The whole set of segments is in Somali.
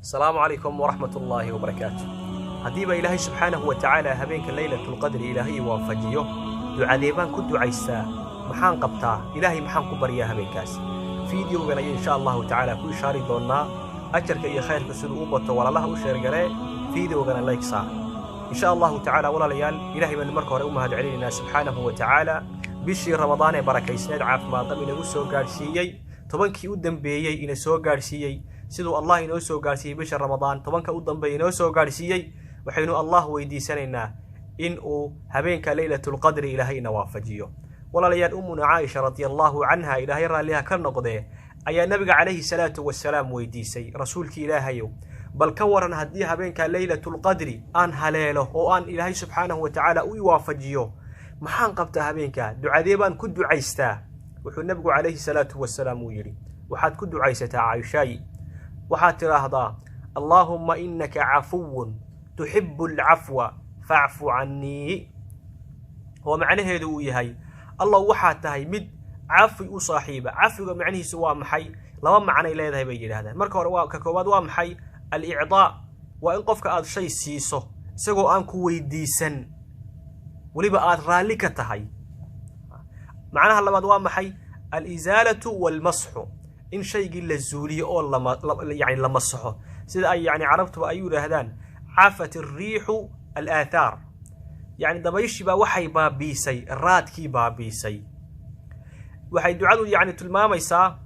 السلام عليكم ورحمة الله وبركاته. هديبا إلهي سبحانه وتعالى هبينك ليلة القدر إلهي وافجيه دعاء كنت عيسى محان قبطا إلهي محان كبريا هبينكاس فيديو غنا إن شاء الله تعالى كل شاري دونا أجرك يا خير كسر أوبة ولا الله وشير غنا فيديو غنا لايك صار إن شاء الله تعالى ولا ليال إلهي من المركة أمها علينا سبحانه وتعالى بشي رمضان بركة سناد عاف ما ضمن وسو قارسيي طبنكي ودن بيي إن سو قارسيي sidoo Allah inoo soo gaarsiiyay bisha Ramadaan tobanka u dambeeyay inoo soo gaarsiiyay waxaynu Allah weydiisanaynaa in uu habeenka Laylatul Qadr Ilaahayna waafajiyo walaalayaal ummuna Aisha radiyallahu anha Ilaahay raaliha ka noqday ayaa nabiga calayhi salaatu wassalaam weydiisay rasuulkii Ilaahayow bal ka waran hadii habeenka Laylatul Qadr aan haleelo oo aan Ilaahay subhanahu wa ta'ala u waafajiyo maxaan qabtaa habeenka ducadee baan ku ducaystaa wuxuu nabigu calayhi salaatu wassalaam u yiri waxaad ku ducaysataa Aisha وحات رهضا اللهم إنك عفو تحب العفو فاعف عني هو معنى هذا هي الله وحات هاي مد عفو صاحبه عفو معنى سواء محي لما معنى إلى هذا بيجي هذا مركب ككواد ومحي الإعضاء وإن قفك هذا شيء سيسو سجوا أنكو ويديسن ولبا رالك تهاي معناها لما دوام محي الإزالة والمسح إن شيء قل الزولي أو يعني لمسحه سيد أي يعني عرفته أيو لهذان عافت الريح الآثار يعني دبيش با وحي بابيسي الراتكي بابيسي وحي دعاء يعني تلمام يسا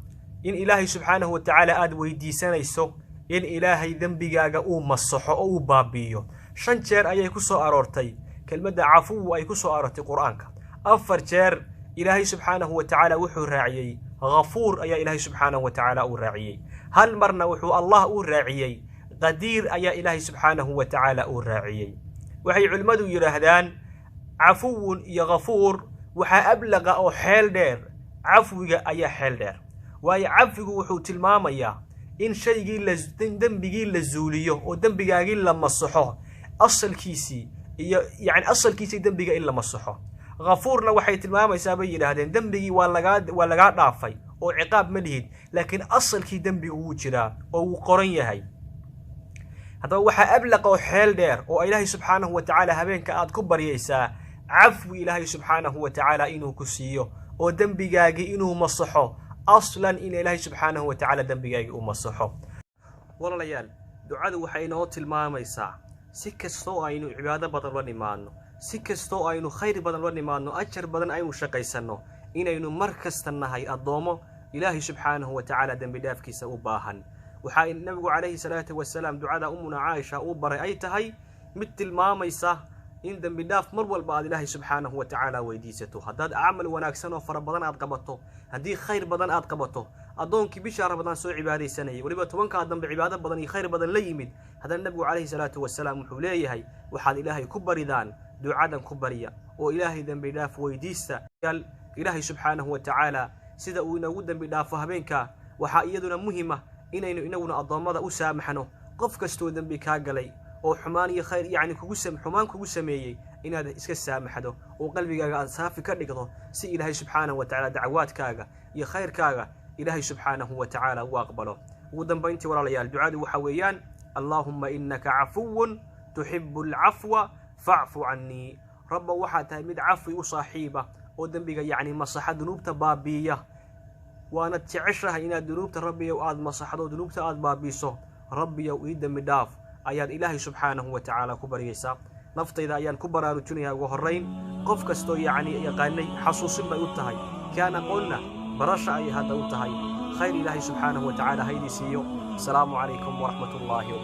إن إلهي سبحانه وتعالى آد ويدي سنة يسو إن إلهي ذنبي أو مسحه أو بابيه شنشير أي كسو أرورتي كلمة عفو أي كسو أرورتي قرآنك أفرشير إلهي سبحانه وتعالى وحو راعيي غفور أي إلهي سبحانه وتعالى أراعيي هل مرنا وحو الله أراعيي قدير أي إلهي سبحانه وتعالى أراعيي وحي علمدو يرهدان عفو يا غفور وحا أبلغ أو حيل دير عفو أي حيل دير وأي عفو وحو تلماميا إن شيء دنبقي للزوليه ودنبقي لما الصحوه أصل كيسي يعني أصل كيسي دنبقي إلا مصحوه غفورنا waxay tilmaamaysaa bay yiraahdeen dambiga waa laga dhaafay oo ciqaab ma lihid laakiin asalkii dambiga uu jiraa oo uu qoran yahay hadaba waxa ablaq oo xeel dheer oo Ilaahay subhanahu wa ta'ala habeenka aad ku baryaysaa afwi Ilaahay subhanahu wa ta'ala inuu ku siiyo oo dambigaaga inuu masaxo aslan in Ilaahay subhanahu wa ta'ala dambigaaga uu masaxo walaalayaal ducadu waxay inoo tilmaamaysaa si kastoo aynu cibaado badan la nimaano si kastoo aynu khayr badan la nimaano ajar badan aynu shaqaysano inaynu markasta nahay adoomo Ilaahi subhanahu wa ta'ala dambi dhaafkiisa u baahan waxa nabigu calayhi salaatu wassalaam ducada ummuna Aisha u baray ay tahay mid tilmaamaysa in dambi dhaaf mar walba aad Ilaahi subhanahu wa ta'ala weydiisato haddaad amal wanaagsan oo fara badan aad qabato hadii khayr badan aad qabato adoonkii bisha Ramadaan soo cibaadeysanay waliba tobanka dambe cibaado badan iyo khayr badan la yimid hadan nabigu calayhi salaatu wassalaam wuxuu leeyahay waxaad Ilaahay ku baridaan ducadan ku bariya oo Ilaahay dambi dhaaf weydiista Ilaahay subhanahu wa ta'ala sida uu inagu dambi dhaafo habeenka waxa iyaduna muhiim ah inaynu inaguna adoomada u saamaxno qof kasto dambi ka galay oo xumaan iyo khayr yani xumaan kugu sameeyay inaad iska saamaxdo oo qalbigaaga aad saafi ka dhigdo si Ilaahay subhanahu wa ta'ala dacwaadkaaga iyo khayrkaaga Ilaahay subhanahu wa ta'ala uu aqbalo ugu dambeyntii walaalayaal ducadu waxa weeyaan Allahumma innaka afuwun tuhibbul afwa فاعف عني رب وحات مد عفو وصاحبه ودنبيغا يعني مصح ذنوبته بابيه وانا تعشرها ان ذنوبته ربي واد مصحدو ذنوبته اد بابيسو ربي ويد مداف ايات الهي سبحانه وتعالى كبريسا نفتيدا ايان كبراروجنيا ugu horeyn qof kasto yani yaqaanay xasuusin bay u tahay kana qolna barasha ay hada u tahay khayr ilaahi subhanahu wa ta'ala haydisiyo assalamu alaykum wa rahmatullahi